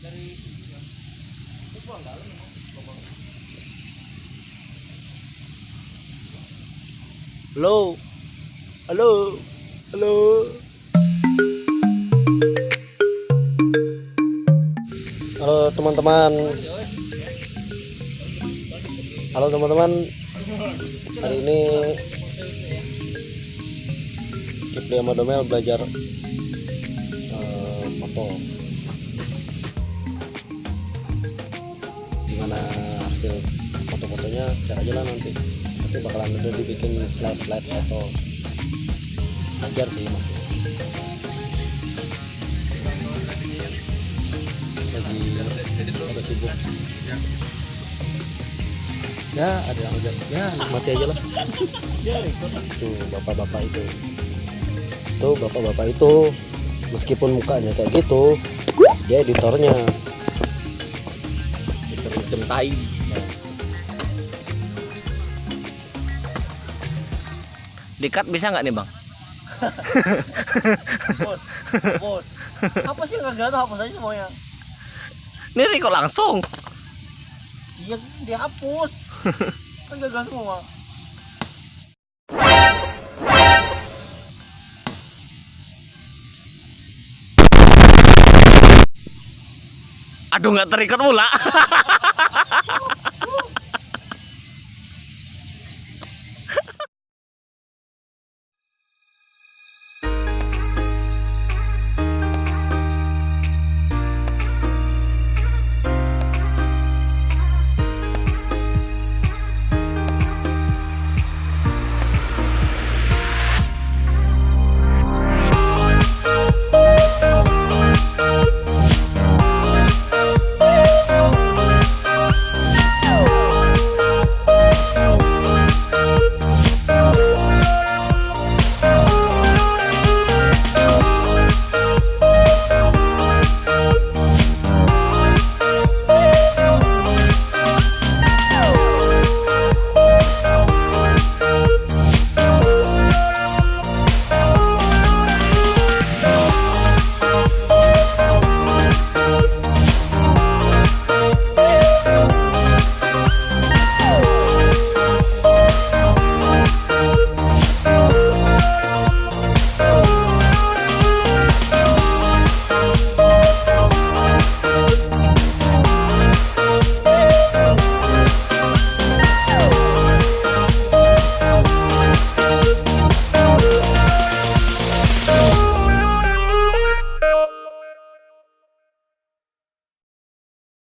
Halo, halo, halo. Halo teman-teman. Halo teman-teman. Hari ini Kipli sama Domel belajar foto. Gimana hasil foto-fotonya? Cek aja lah nanti. Nanti bakalan udah dibikin slide foto. Ajar sih mas. Lagi sibuk. Ya ada yang ajar. Ya nikmati aja lah. Tuh bapak-bapak itu. Tuh bapak-bapak itu. Meskipun mukanya kayak gitu, dia editornya. Editor macam tai. Dikat bisa nggak nih bang? Bos. Apa sih nggak ada, hapus aja semuanya. Ini kok langsung? Iya dihapus. Kan gagal semua. Aduh nggak terikat pula.